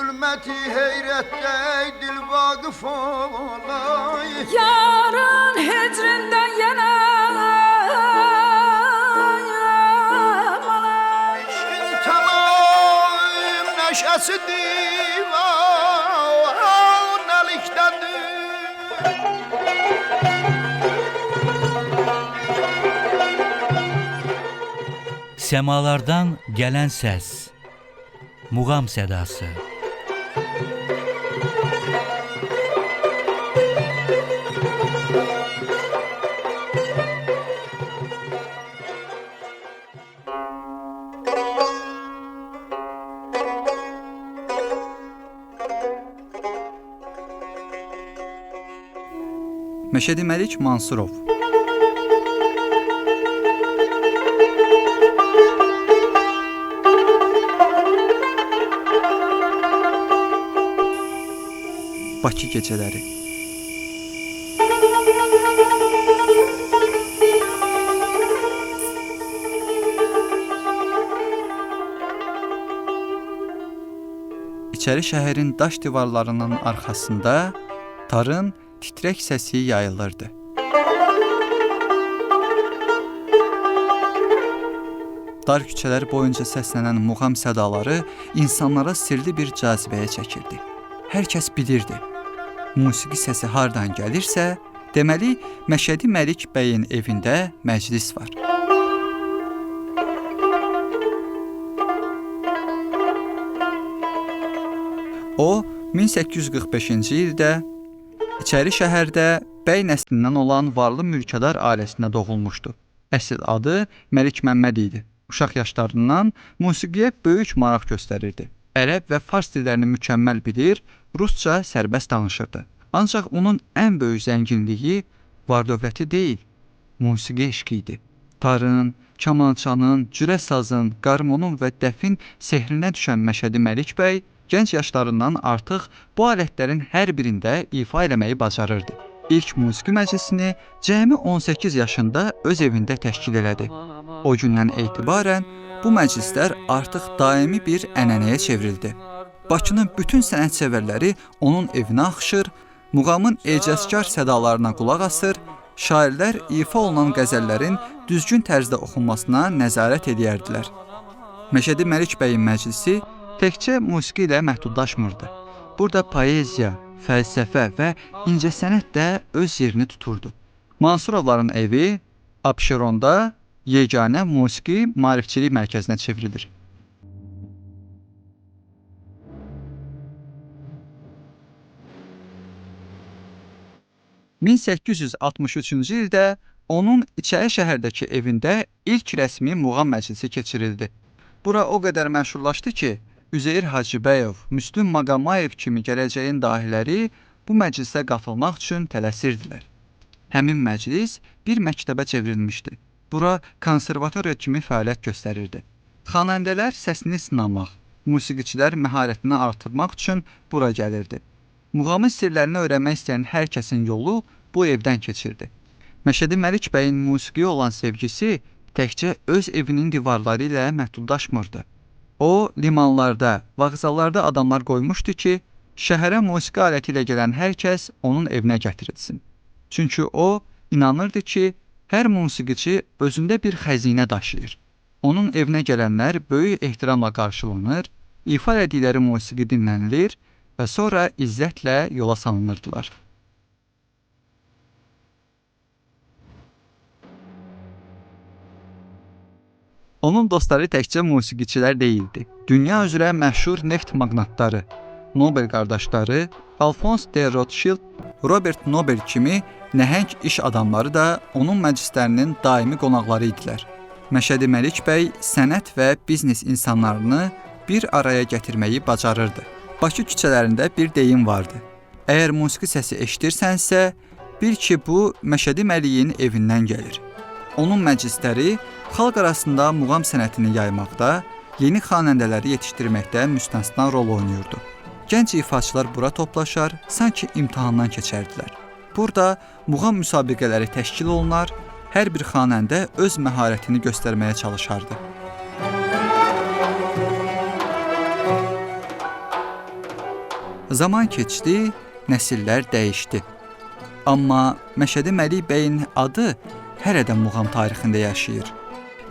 zulmeti heyrette dil vakıf olay. Yarın hicrinden yanayım. İşin tamam neşesi divaneliktedir. Semalardan gelen ses, muğam sedası. Məşədi Məlik Mansurov. Bakı gecələri. İçəri şəhərin daş divarlarının arxasında tarın titrək səsi yayılırdı. Dar küçələr boyunca səslənən muğam sədaları insanlara sirli bir cazibəyə çəkirdi. Hər kəs bilirdi. Musiqi səsi hardan gəlirsə, deməli Məşədi Məlik bəyin evində məclis var. O, 1845-ci ildə İçəri şəhərdə bəy nəslindən olan varlı mülkədar ailəsində doğulmuşdu. Əsl adı Məlik Məmməd idi. Uşaq yaşlarından musiqiyə böyük maraq göstərirdi. Ərəb və fars dillərini mükəmməl bilir, rusca sərbəst danışırdı. Ancaq onun ən böyük zənginliyi var-dövləti deyil, musiqi eşqi idi. Tarın, kamançanın, cürə sazın, qarmonun və dəfin sehrinə düşən Məşədi Məlik bəy gənc yaşlarından artıq bu alətlərin hər birində ifa eləməyi bacarırdı. İlk musiqi məclisini cəmi 18 yaşında öz evində təşkil elədi. O gündən etibarən bu məclislər artıq daimi bir ənənəyə çevrildi. Bakının bütün sənətsevərləri onun evinə axışır, muğamın ecazkar sədalarına qulaq asır, şairlər ifa olunan qəzəllərin düzgün tərzdə oxunmasına nəzarət edərdilər. Məşədi Məlik bəyin məclisi təkcə musiqi ilə məhdudlaşmırdı. Burada poeziya, fəlsəfə və incəsənət də öz yerini tuturdu. Mansurovların evi Abşeronda yeganə musiqi maarifçilik mərkəzinə çevrilir. (1863-cü ildə onun İçəri şəhərdəki evində ilk rəsmi muğam məclisi keçirildi. Bura o qədər məşhurlaşdı ki, Üzeyir Hacıbəyov, Müslüm Maqamayev kimi gələcəyin dahiləri bu məclisə qatılmaq üçün tələsirdilər. Həmin məclis bir məktəbə çevrilmişdi. Bura konservatoriya kimi fəaliyyət göstərirdi. Xanəndələr səsini sınamaq, musiqiçilər məharətini artırmaq üçün bura gəlirdi. Muğamın sirlərini öyrənmək istəyən hər kəsin yolu bu evdən keçirdi. Məşədi Məlik bəyin musiqiyə olan sevgisi təkcə öz evinin divarları ilə məhdudlaşmırdı. O, limanlarda, vağzalarda adamlar qoymuşdu ki, şəhərə musiqi aləti ilə gələn hər kəs onun evinə gətirilsin. Çünki o, inanırdı ki, hər musiqiçi özündə bir xəzinə daşıyır. Onun evinə gələnlər böyük ehtiramla qarşılanır, ifa etdikləri musiqi dinlənilir və sonra izzətlə yola salınırdılar. Onun dostları təkcə musiqiçilər deyildi. Dünya üzrə məşhur neft maqnatları, Nobel qardaşları, Alphonse de Rothschild, Robert Nobel kimi nəhəng iş adamları da onun məclislərinin daimi qonaqları idilər. Məşədi Məlik bəy sənət və biznes insanlarını bir araya gətirməyi bacarırdı. Bakı küçələrində bir deyim vardı. Əgər musiqi səsi eşidirsənsə, bil ki, bu Məşədi Məliyin evindən gəlir. Onun məclisləri xalq arasında muğam sənətini yaymaqda, yeni xanəndələri yetişdirməkdə müstəsna rol oynayırdı. Gənc ifaçılar bura toplaşar, sanki imtahandan keçərdilər. Burada muğam müsabiqələri təşkil olunar, hər bir xanəndə öz məharətini göstərməyə çalışardı. Zaman keçdi, nəsillər dəyişdi. Amma Məşədi Məlik bəyin adı hələ də muğam tarixində yaşayır.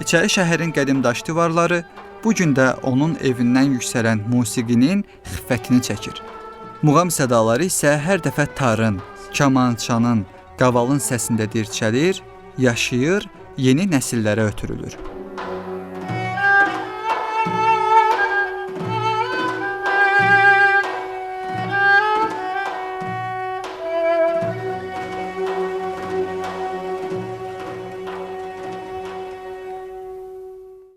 İçəri şəhərin qədimdaş divarları bu gün də onun evindən yüksələn musiqinin xiffətini çəkir. Muğam sədaları isə hər dəfə tarın, kamançanın, qavalın səsində dirçəlir, yaşayır, yeni nəsillərə ötürülür.